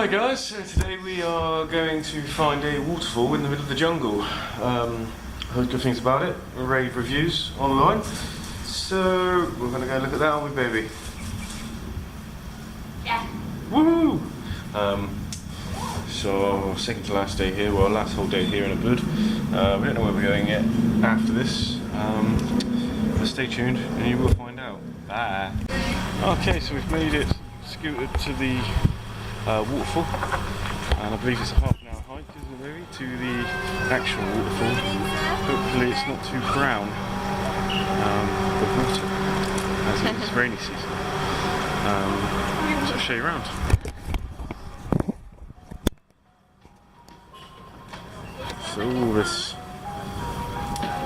Hi guys, so today we are going to find a waterfall in the middle of the jungle. Heard good things about it, rave reviews online. So we're going to go look at that, aren't we, baby? Yeah. Woo! So second to last day here, well last whole day here in Ubud. We don't know where we're going yet after this. But stay tuned and you will find out. Bye! Okay, so we've made it, scooted to the waterfall, and I believe it's a half an hour hike, isn't it, really, to the actual waterfall. Hopefully it's not too brown, the water, as it's rainy season. So I'll show you around. So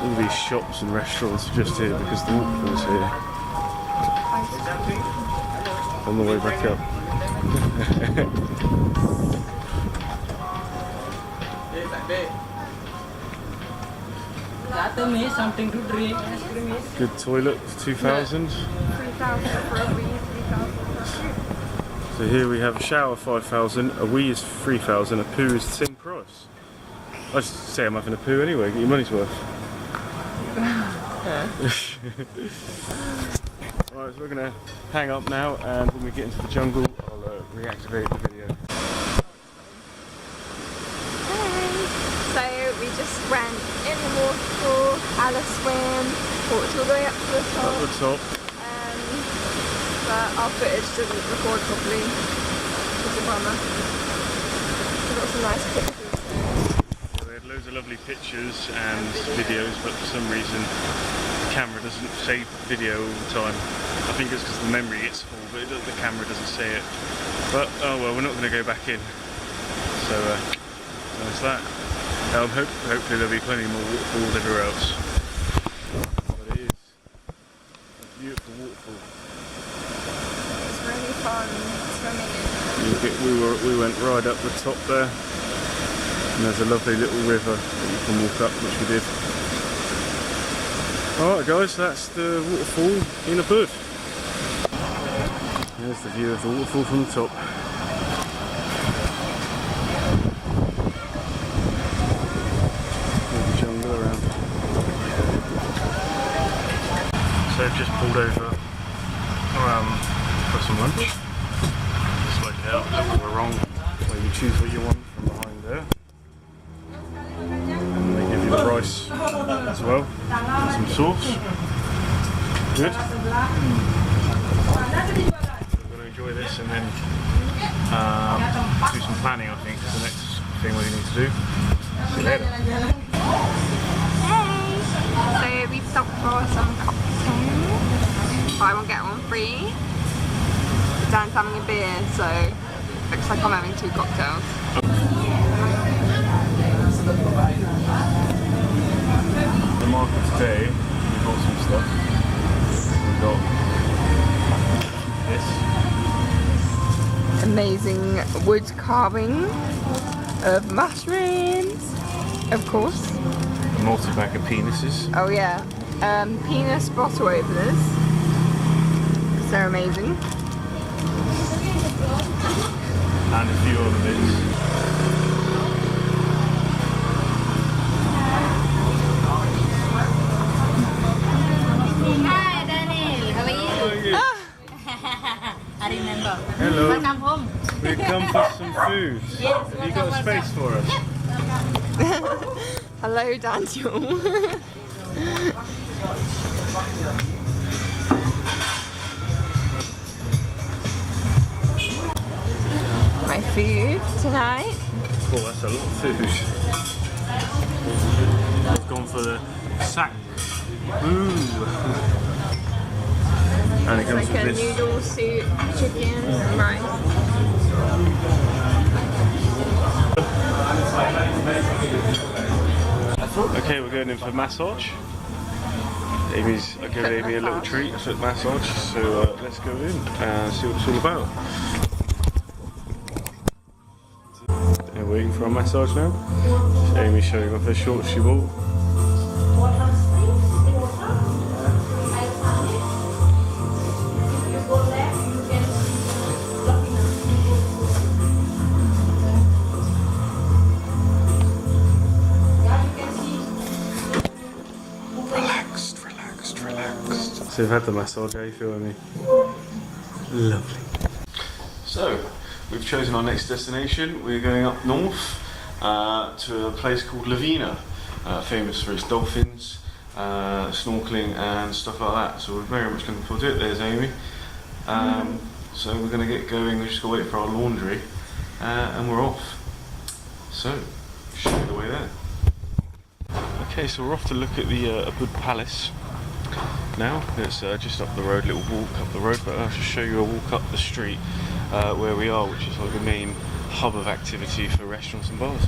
all these shops and restaurants are just here because the waterfall's here. On the way back up. Something to drink. Good toilet, 2,000. 3,000 for a wee, 3,000 for a poo. So here we have a shower 5,000, a wee is 3,000, a poo is the same price. I just say I'm having a poo anyway, get your money's worth. Right, so we're going to hang up now, and when we get into the jungle I'll reactivate the video. So we just went in the waterfall, had a swim, walked all the way up to the top. Up the top. But our footage didn't record properly, which is a bummer. We got some nice pictures. So we had loads of lovely pictures and videos, but for some reason the camera doesn't save video all the time. I think it's because the memory gets full, but the camera doesn't say it. But oh well, we're not going to go back in. So that's that. Hopefully there'll be plenty more waterfalls everywhere else. But it is a beautiful waterfall. It's really fun swimming. We went right up the top there, and there's a lovely little river that you can walk up, which we did. Alright guys, that's the waterfall in Ubud. There's the view of the waterfall from the top. So I've just pulled over for some lunch. Just like out, we're wrong, so you choose what you want from behind there. And they give you the rice as well, and some sauce. Good. We're going to enjoy this and then do some planning, I think, is the next thing we need to do. See you later. So we stopped for some cocktails. Buy one get one free. Dan's having a beer, so looks like I'm having 2 cocktails. The market today, we got some stuff. We got this. Amazing wood carving of mushrooms, of course. A multi-pack of penises. Oh yeah, penis bottle openers, because they're amazing. And a few other bits. Hi, Daniel. How are you? I remember. Hello. Welcome home. We've come for some food. Yes, Have you got a space for us? Hello, Daniel. My food tonight. Oh, that's a lot of food. I've gone for the sack. Ooh. And it comes Like with a this. noodle soup, chicken, and rice. Okay, we're going in for massage. Amy's giving Amy a little treat, a foot massage. So let's go in and see what it's all about. They're waiting for a massage now. Amy's showing off her shorts she bought. After you've had the massage, how you feel, Amy? Lovely. So, we've chosen our next destination. We're going up north to a place called Lovina, famous for its dolphins, snorkeling and stuff like that. So we're very much looking forward to it. There's Amy. So we're going to get going. We've just got to wait for our laundry and we're off. So, show you the way there. Okay, so we're off to look at the Ubud Palace. Now it's just up the road, little walk up the road, but I'll just show you a walk up the street where we are, which is like the main hub of activity for restaurants and bars.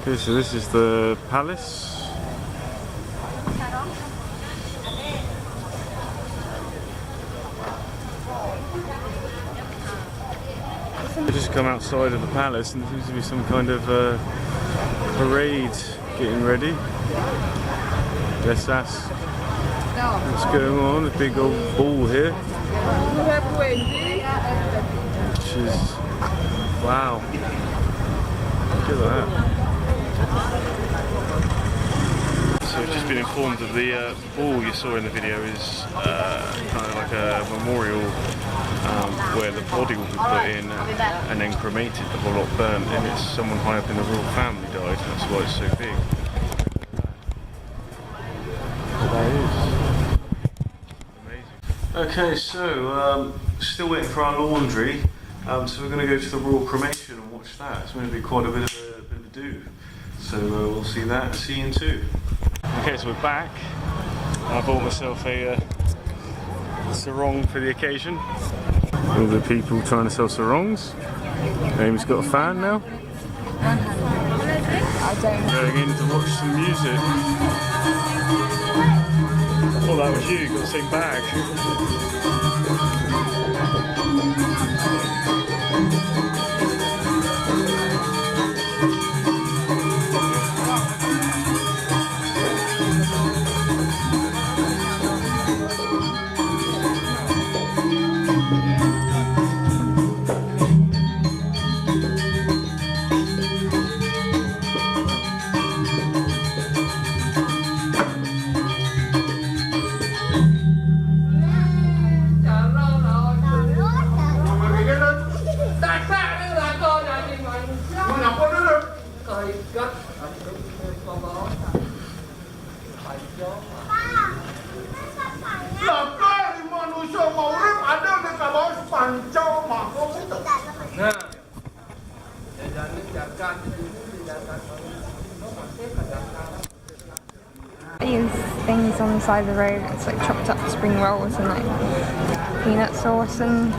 Okay, so this is the palace. We just come outside of the palace and there seems to be some kind of parade getting ready. Let's ask what's going on. A big old ball here. Which is, wow. Look at that. So we've just been informed that the ball you saw in the video is kind of like a memorial where the body will be put in and then cremated, the whole lot burnt, and it's someone high up in the royal family died, that's why it's so big. That is amazing. Okay, so still waiting for our laundry, so we're going to go to the royal cremation and watch that. It's going to be quite a bit of a do. So we'll see that and see you in 2. Okay, so we're back. I bought myself a sarong for the occasion. All the people trying to sell sarongs. Amy's got a fan now. Going in to watch some music. Oh, that was you, got the same bag. These things on the side of the road, it's like chopped up spring rolls and like peanut sauce and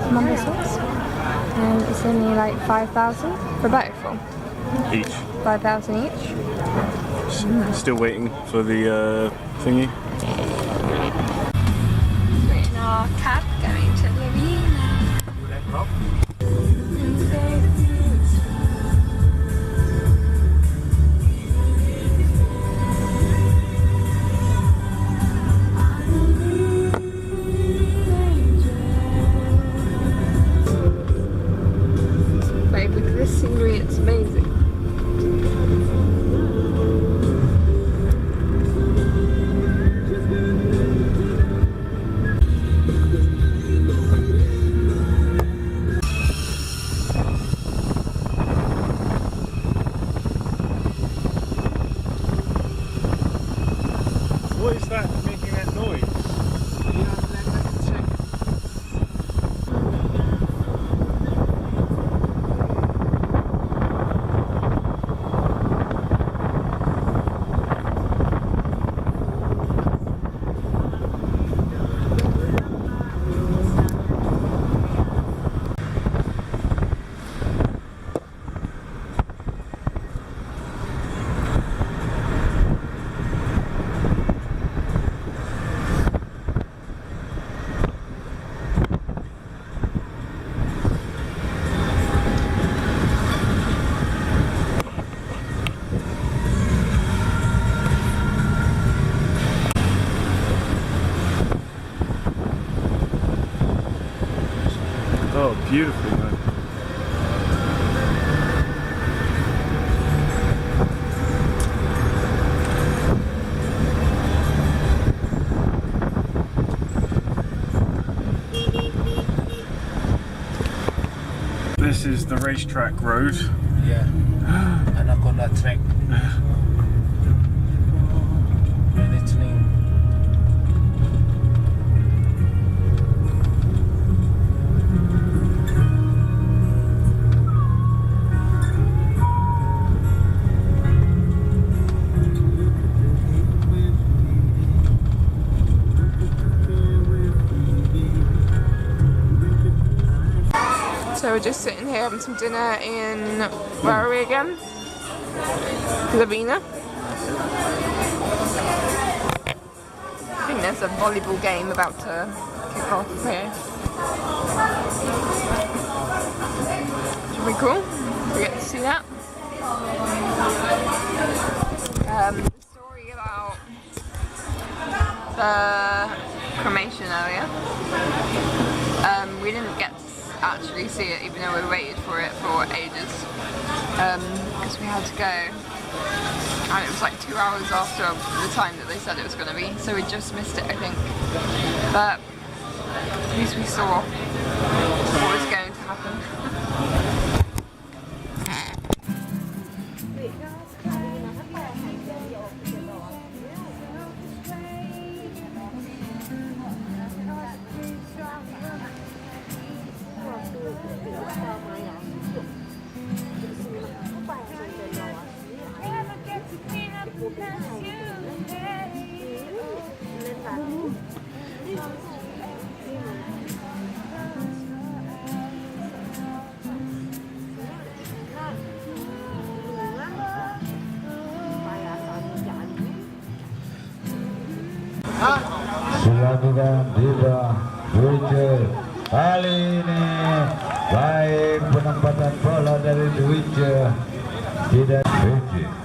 some other sauce. And it's only like 5,000 for both, or? Each. 5,000 each. Still waiting for the thingy. We're in our cab going to Lovina. Babe, look at this scenery, it's amazing. Oh, beautiful, man. This is the racetrack road. Yeah. Anaconda track. And it's new. So we're just sitting here having some dinner in, where are we again? Lovina. I think there's a volleyball game about to kick off here. Should be cool. We get to see that. The story about the cremation earlier. We didn't get to actually see it, even though we waited for it for ages, because we had to go, and it was like 2 hours after the time that they said it was going to be, so we just missed it, I think. But at least we saw what was going to happen. Silakan tiba Witcher. Kali ini baik penempatan bola dari Witcher tidak Witcher.